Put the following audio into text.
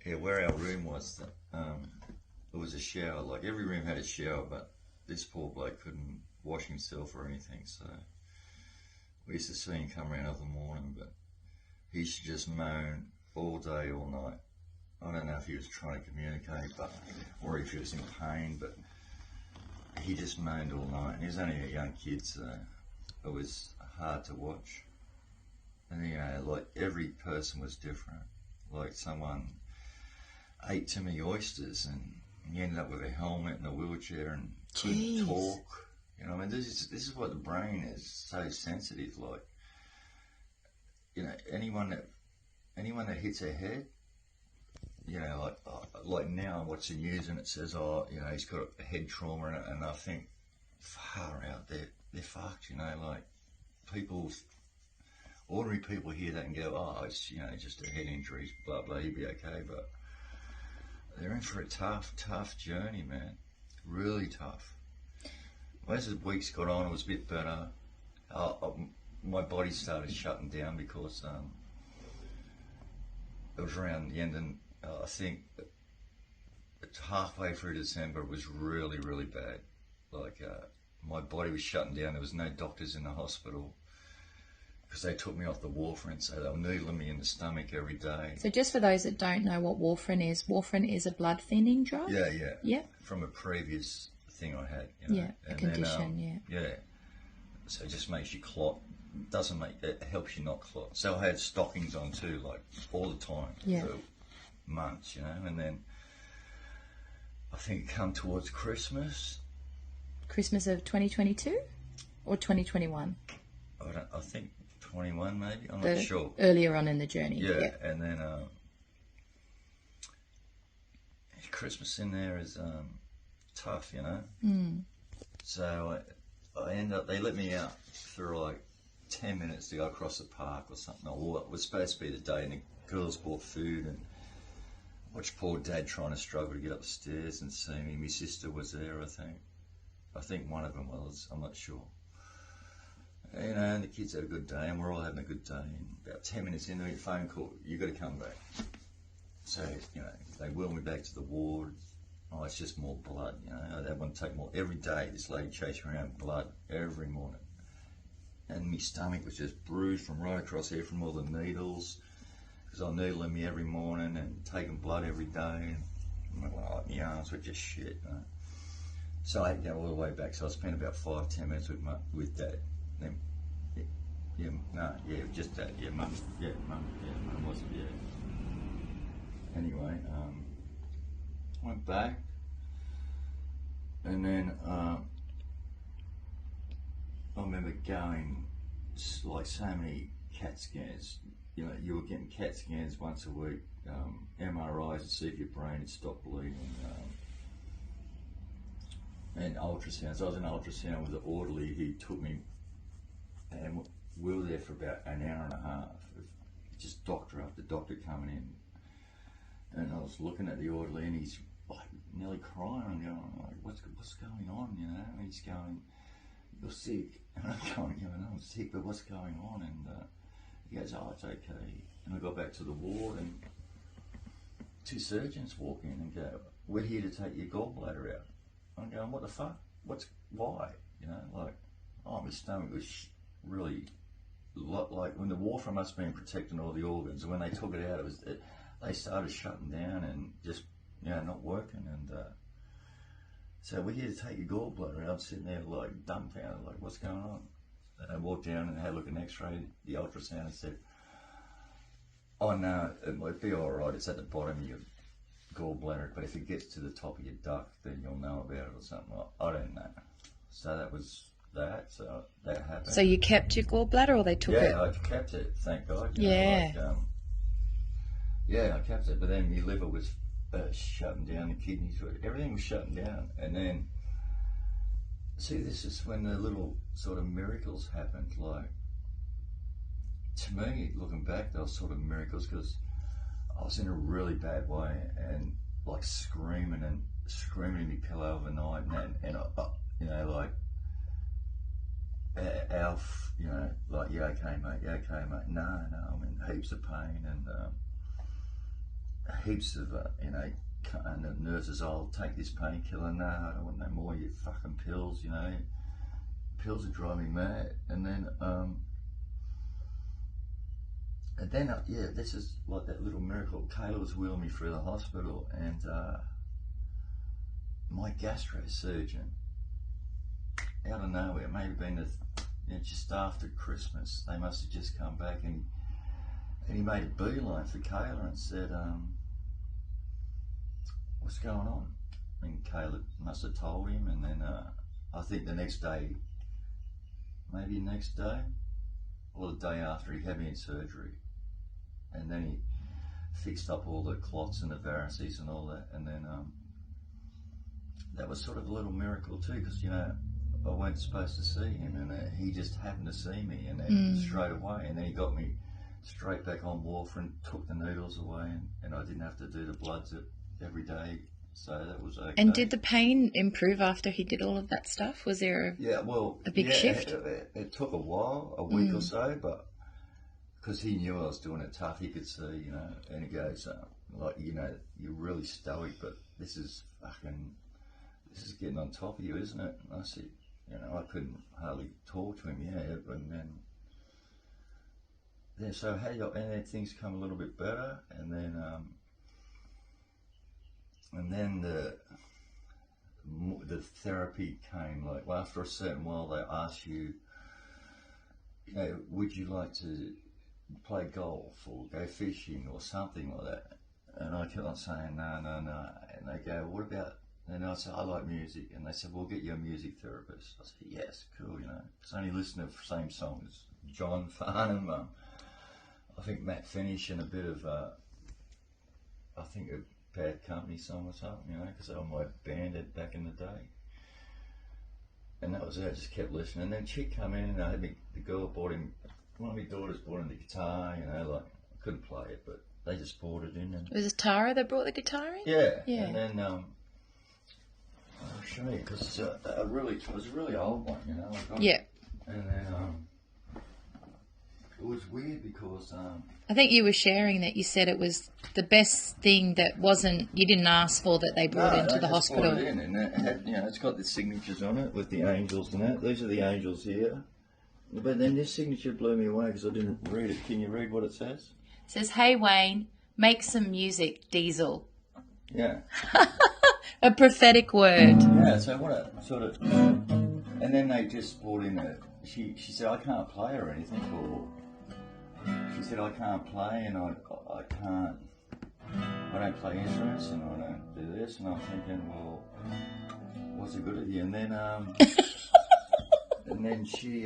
Yeah, where our room was, it was a shower. Like every room had a shower, but this poor bloke couldn't wash himself or anything. So we used to see him come around every morning, but he used to just moan all day, all night. I don't know if he was trying to communicate, but or if he was in pain, but he just moaned all night. And he was only a young kid, so it was hard to watch. And like every person was different. Like someone ate too many oysters and he ended up with a helmet and a wheelchair and Jeez. couldn't talk. You know, I mean, this is what the brain is so sensitive. Like, you know, anyone that hits a head, you know, like now I watch the news and it says, oh, you know, he's got a head trauma, and I think, far out, they're fucked. You know, like ordinary people hear that and go, oh, it's, you know, just a head injury, blah blah, he'll be okay, but they're in for a tough journey, man. Really tough. As the weeks got on, it was a bit better. My body started shutting down because it was around the end, and I think halfway through December it was really, really bad. Like my body was shutting down. There was no doctors in the hospital because they took me off the warfarin, so they were needling me in the stomach every day. So just for those that don't know what warfarin is a blood thinning drug? Yeah. Yeah. From a previous thing I had. You know? Yeah, a And condition, then, yeah. So it just makes you clot. It helps you not clot. So I had stockings on too, like all the time for months, you know. And then I think come towards Christmas. Christmas of 2022 or 2021? I think 21 maybe. I'm not sure. Earlier on in the journey. Yeah. And then Christmas in there is tough, you know. So I end up, they let me out for like 10 minutes to go across the park or something. Or it was supposed to be the day, and the girls bought food, and watched poor Dad trying to struggle to get up the stairs and see me. My sister was there, I think one of them was, I'm not sure. You know, and the kids had a good day, and we're all having a good day. And about 10 minutes into a phone call, you got to come back. So, you know, they wheel me back to the ward. Oh, it's just more blood, you know. They want to take more. Every day, this lady chased me around blood every morning. And my stomach was just bruised from right across here from all the needles. Because they're needling me every morning and taking blood every day. And my arms were just shit, you know. So I had to go all the way back. So I spent about 5-10 minutes with Dad. Then, just Dad. Mum wasn't, Anyway, went back, and then I remember going like so many CAT scans. You know, you were getting CAT scans once a week, MRIs to see if your brain had stopped bleeding, and ultrasounds. I was in ultrasound with the orderly who took me, and we were there for about an hour and a half. Just doctor after doctor coming in, and I was looking at the orderly, and he's like nearly crying. I'm going, like, what's going on, you know? And he's going, you're sick. And I'm going, I'm sick, but what's going on? And he goes, oh, it's okay. And I got back to the ward, and 2 surgeons walk in and go, we're here to take your gallbladder out. I'm going, what the fuck? Why? You know, like, oh, my stomach was really, like, when the warfarin must have been protecting all the organs, and when they took it out, they started shutting down and just, not working. And so we're here to take your gallbladder. And I'm sitting there like dumbfounded, like, what's going on? And I walked down and had a look at an x-ray, the ultrasound, and said, oh no, it might be all right. It's at the bottom of your gallbladder, but if it gets to the top of your duct, then you'll know about it or something. I don't know. So that was that. So that happened. So you kept your gallbladder, or they took it? Yeah, I kept it, thank God. Yeah. I kept it, but then my liver was shutting down, the kidneys, everything was shutting down. And then, see, this is when the little sort of miracles happened. Like, to me, looking back, they were sort of miracles, because I was in a really bad way, and like screaming in my pillow overnight, and like, Alf, like, you okay, mate? You okay, mate? No, I'm in heaps of pain. And heaps of, and the nurses, "I'll take this painkiller." "No, I don't want no more of your fucking pills, Pills are driving me mad. And then, this is like that little miracle. Kayla was wheeling me through the hospital, and my gastro surgeon, out of nowhere, maybe been just after Christmas, they must have just come back, and he made a beeline for Kayla and said, "What's going on?" And Kayla must have told him, and then I think the next day, or the day after, he had me in surgery, and then he fixed up all the clots and the varices and all that, and then that was sort of a little miracle too, because I wasn't supposed to see him, and he just happened to see me, and then straight away, and then he got me straight back on warfarin, took the needles away, and I didn't have to do the bloods every day, so that was okay. And did the pain improve after he did all of that stuff? Was there a big shift? It took a while, a week or so, but because he knew I was doing it tough, he could see, and he goes, "You're really stoic, but this is getting on top of you, isn't it?" And I said, I couldn't hardly talk to him, and then so and then things come a little bit better, and then the therapy came, like, well, after a certain while they ask you, would you like to play golf or go fishing or something like that? And I kept on saying no, and they go, "What about?" And I said, "I like music," and they said, "We'll get you a music therapist." I said, "Yes, cool, It's only listening to the same songs, John Farnham, I think Matt Finish, and a bit of a Bad Company song or something, because they were my band back in the day. And that was it. I just kept listening. And then chick come in, and the girl bought him, one of my daughters bought him the guitar, like, I couldn't play it, but they just bought it in. And was it Tara that brought the guitar in? Yeah. And then I'll show you, because it was a really old one, Yeah. And then it was weird because I think you were sharing that you said it was the best thing that you didn't ask for, that they brought into the hospital. Brought it in, and it had, it's got the signatures on it with the angels and that. These are the angels here. But then this signature blew me away because I didn't read it. Can you read what it says? It says, "Hey Wayne, make some music, Diesel." Yeah. A prophetic word. Yeah, so what a sort of... And then they just brought in she said, "I can't play or anything," or... She said, "I can't play, and I don't play instruments, and I don't do this." And I'm thinking, well, what's the good of you? And then, and then she